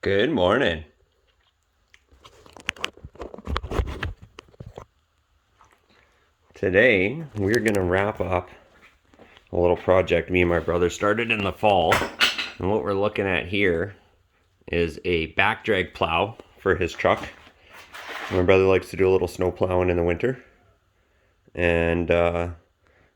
Good morning. Today, we're going to wrap up a little project me and my brother started in the fall. And what we're looking at here is a back drag plow for his truck. My brother likes to do a little snow plowing in the winter. And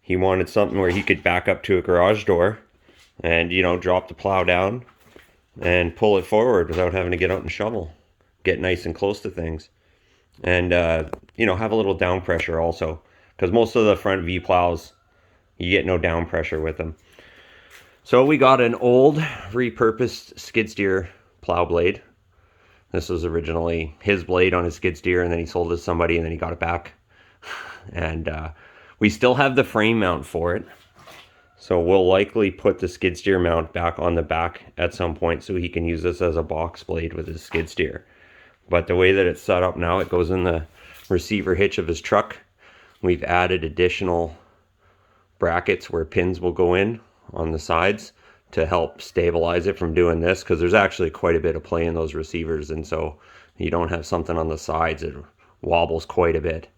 he wanted something where he could back up to a garage door and, drop the plow down and pull it forward without having to get out and shovel. Get nice and close to things. And, have a little down pressure also. Because most of the front V plows, you get no down pressure with them. So we got an old repurposed skid steer plow blade. This was originally his blade on his skid steer, and then he sold it to somebody, and then he got it back. And we still have the frame mount for it. So we'll likely put the skid steer mount back on the back at some point so he can use this as a box blade with his skid steer. But the way that it's set up now, it goes in the receiver hitch of his truck. We've added additional brackets where pins will go in on the sides to help stabilize it from doing this, because there's actually quite a bit of play in those receivers, and so you don't have something on the sides, it wobbles quite a bit.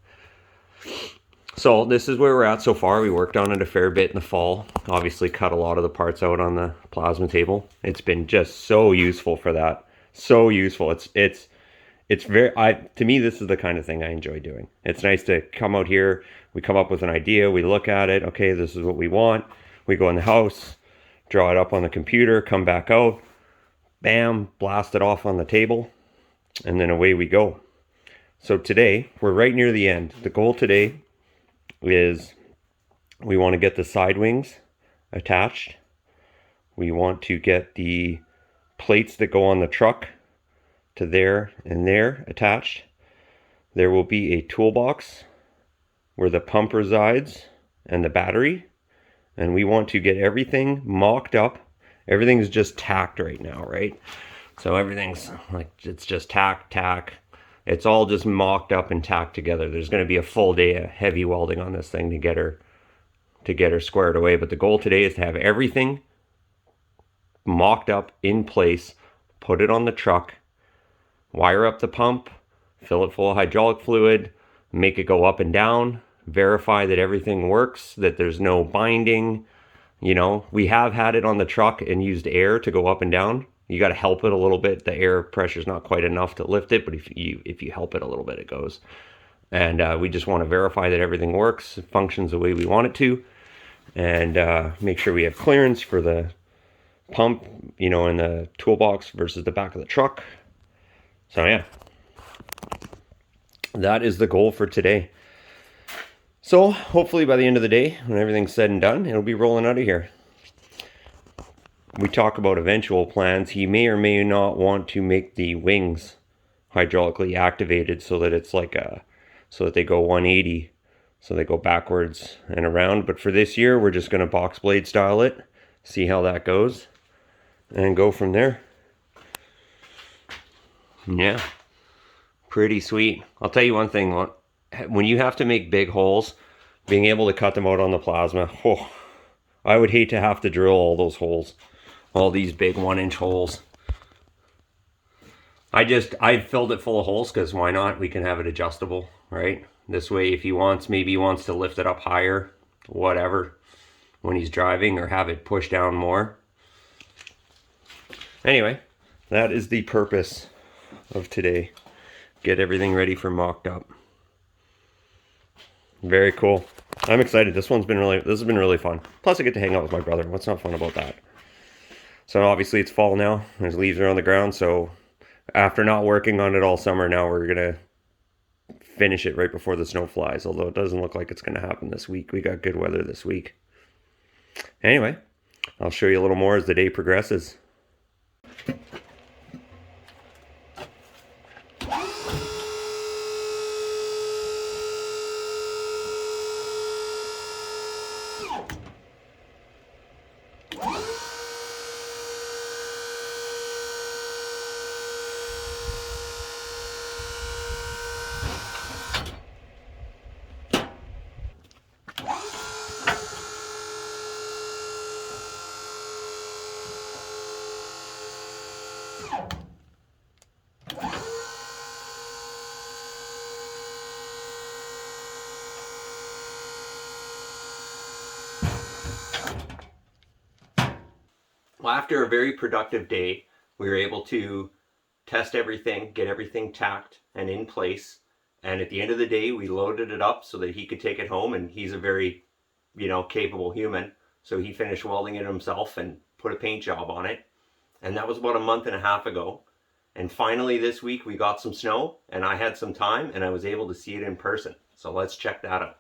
So this is where we're at so far. We worked on it a fair bit in the fall. Obviously cut a lot of the parts out on the plasma table. It's been just so useful for that. So useful. It's very, to me, this is the kind of thing I enjoy doing. It's nice to come out here, we come up with an idea, we look at it, okay, this is what we want. We go in the house, draw it up on the computer, come back out, bam, blast it off on the table, and then away we go. So today, we're right near the end. The goal today is we want to get the side wings attached. We want to get the plates that go on the truck to there and there attached. There will be a toolbox where the pump resides and the battery, and we want to get everything mocked up. Everything's just tacked right now, right? So everything's like, it's just tack. It's all just mocked up and tacked together. There's going to be a full day of heavy welding on this thing to get her squared away, but the goal today is to have everything mocked up in place, put it on the truck, wire up the pump, fill it full of hydraulic fluid, make it go up and down, verify that everything works, that there's no binding. We have had it on the truck and used air to go up and down. You got to help it a little bit. The air pressure is not quite enough to lift it, but if you help it a little bit, it goes. And we just want to verify that everything works, it functions the way we want it to, and make sure we have clearance for the pump, in the toolbox versus the back of the truck. So yeah, that is the goal for today. So hopefully by the end of the day, when everything's said and done, it'll be rolling out of here. We talk about eventual plans. He may or may not want to make the wings hydraulically activated so that it's so that they go 180, so they go backwards and around. But for this year, we're just going to box blade style it, see how that goes, and go from there. Yeah, pretty sweet. I'll tell you one thing, when you have to make big holes, being able to cut them out on the plasma, I would hate to have to drill all those holes, all these big 1-inch holes. I filled it full of holes because why not? We can have it adjustable, right? This way, if maybe he wants to lift it up higher, whatever, when he's driving, or have it push down more. Anyway, that is the purpose of today. Get everything ready for mocked up. Very cool. I'm excited. This has been really fun. Plus I get to hang out with my brother. What's not fun about that? So obviously it's fall now. There's leaves are on the ground. So after not working on it all summer, now we're going to finish it right before the snow flies. Although it doesn't look like it's going to happen this week. We got good weather this week. Anyway, I'll show you a little more as the day progresses. Well, after a very productive day, we were able to test everything, get everything tacked and in place. And at the end of the day, we loaded it up so that he could take it home. And he's a very, capable human. So he finished welding it himself and put a paint job on it. And that was about a month and a half ago. And finally this week we got some snow and I had some time and I was able to see it in person. So let's check that out.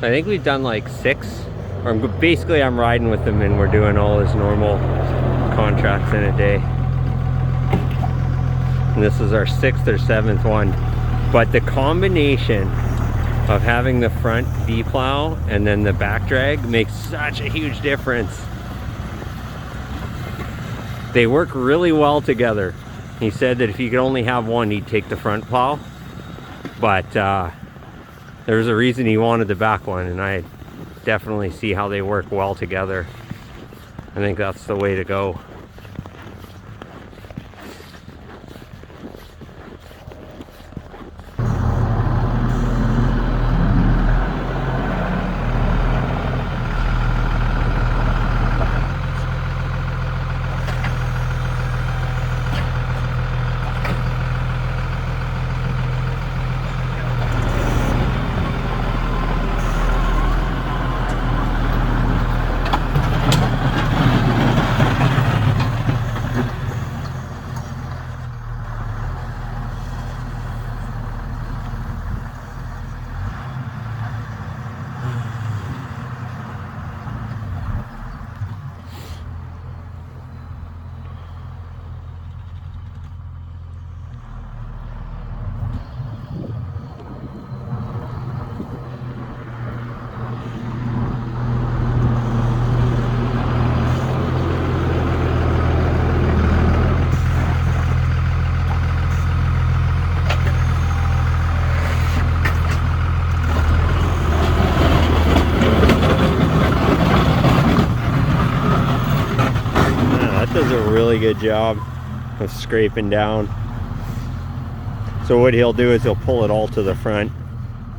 So I think we've done like 6, or basically I'm riding with him and we're doing all his normal contracts in a day. And this is our 6th or 7th one. But the combination of having the front V-plow and then the back drag makes such a huge difference. They work really well together. He said that if he could only have one, he'd take the front plow. But there's a reason he wanted the back one, and I definitely see how they work well together. I think that's the way to go. Does a really good job of scraping down. So what he'll do is he'll pull it all to the front,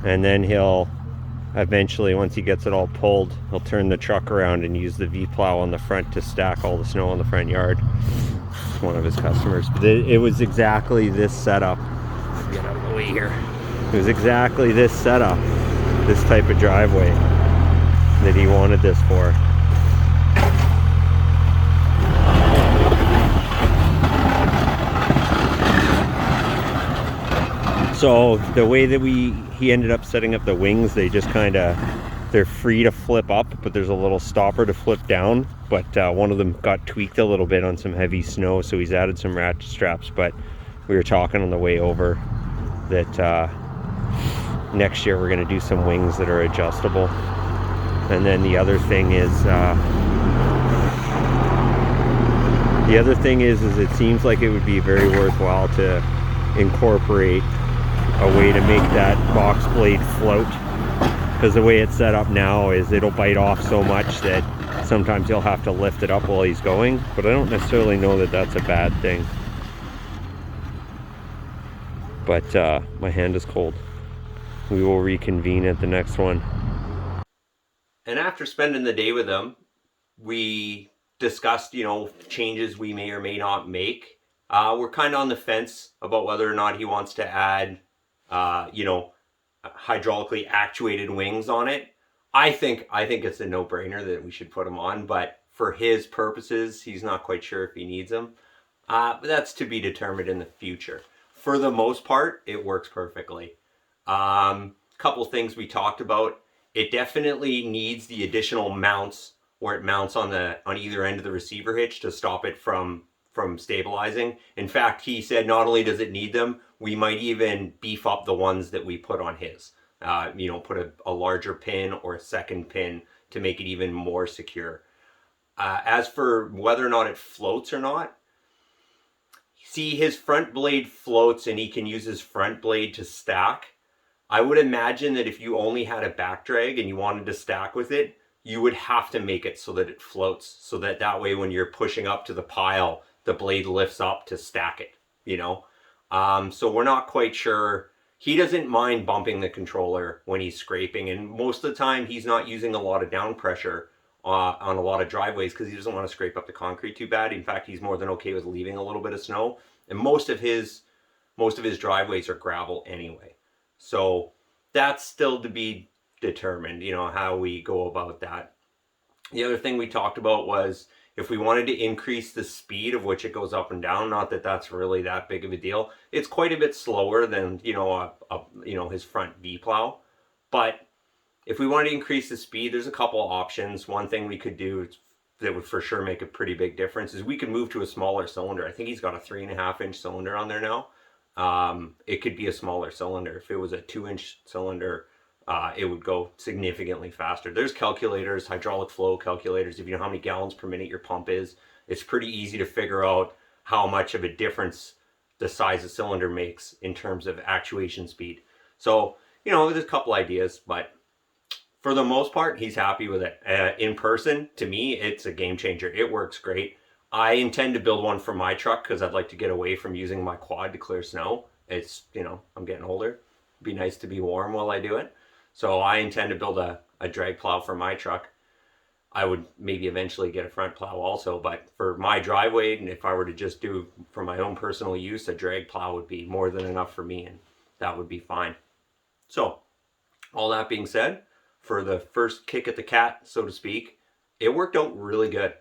and then he'll eventually, once he gets it all pulled, he'll turn the truck around and use the V-plow on the front to stack all the snow on the front yard. It's one of his customers. But it was exactly this setup. Get out of the way here. It was exactly this setup, this type of driveway, that he wanted this for. So the way that he ended up setting up the wings, they just they're free to flip up, but there's a little stopper to flip down. But one of them got tweaked a little bit on some heavy snow, so he's added some ratchet straps. But we were talking on the way over that next year we're going to do some wings that are adjustable. And then the other thing is it seems like it would be very worthwhile to incorporate a way to make that box blade float, because the way it's set up now is it'll bite off so much that sometimes you'll have to lift it up while he's going, but I don't necessarily know that that's a bad thing. But my hand is cold. We will reconvene at the next one. And after spending the day with him, we discussed, changes we may or may not make. We're kind of on the fence about whether or not he wants to add hydraulically actuated wings on it. I think it's a no-brainer that we should put them on, but for his purposes, he's not quite sure if he needs them. But that's to be determined in the future. For the most part, it works perfectly. Couple things we talked about. It definitely needs the additional mounts where it mounts on either end of the receiver hitch to stop it from from stabilizing. In fact, he said not only does it need them, we might even beef up the ones that we put on his. Put a larger pin or a second pin to make it even more secure. As for whether or not it floats or not, see, his front blade floats and he can use his front blade to stack. I would imagine that if you only had a back drag and you wanted to stack with it, you would have to make it so that it floats, so that way when you're pushing up to the pile, the blade lifts up to stack it, So we're not quite sure. He doesn't mind bumping the controller when he's scraping, and most of the time he's not using a lot of down pressure on a lot of driveways because he doesn't want to scrape up the concrete too bad. In fact, he's more than okay with leaving a little bit of snow, and most of his driveways are gravel anyway. So that's still to be determined, how we go about that. The other thing we talked about was if we wanted to increase the speed of which it goes up and down, not that that's really that big of a deal. It's quite a bit slower than, his front V plow. But if we wanted to increase the speed, there's a couple of options. One thing we could do that would for sure make a pretty big difference is we could move to a smaller cylinder. I think he's got a 3.5-inch cylinder on there now. It could be a smaller cylinder. If it was a 2-inch cylinder, it would go significantly faster. There's calculators, hydraulic flow calculators. If you know how many gallons per minute your pump is, it's pretty easy to figure out how much of a difference the size of cylinder makes in terms of actuation speed. So, there's a couple ideas, but for the most part, he's happy with it. In person, to me, it's a game changer. It works great. I intend to build one for my truck because I'd like to get away from using my quad to clear snow. It's, I'm getting older. It'd be nice to be warm while I do it. So I intend to build a drag plow for my truck. I would maybe eventually get a front plow also, but for my driveway, and if I were to just do for my own personal use, a drag plow would be more than enough for me, and that would be fine. So, all that being said, for the first kick at the cat, so to speak, it worked out really good.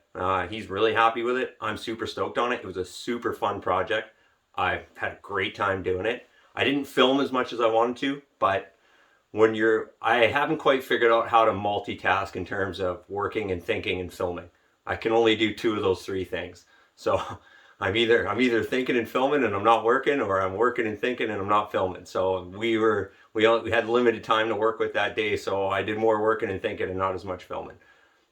He's really happy with it. I'm super stoked on it. It was a super fun project. I've had a great time doing it. I didn't film as much as I wanted to, but I haven't quite figured out how to multitask in terms of working and thinking and filming. I can only do 2 of those 3 things. So I'm either thinking and filming and I'm not working, or I'm working and thinking and I'm not filming. So we had limited time to work with that day, so I did more working and thinking and not as much filming.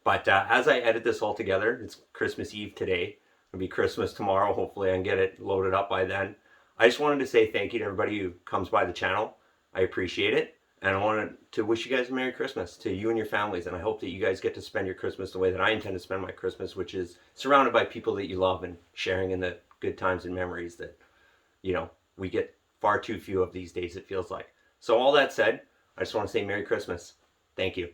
But as I edit this all together, it's Christmas Eve today. It'll be Christmas tomorrow. Hopefully I can get it loaded up by then. I just wanted to say thank you to everybody who comes by the channel. I appreciate it. And I wanted to wish you guys a Merry Christmas to you and your families. And I hope that you guys get to spend your Christmas the way that I intend to spend my Christmas, which is surrounded by people that you love and sharing in the good times and memories that, we get far too few of these days, it feels like. So all that said, I just want to say Merry Christmas. Thank you.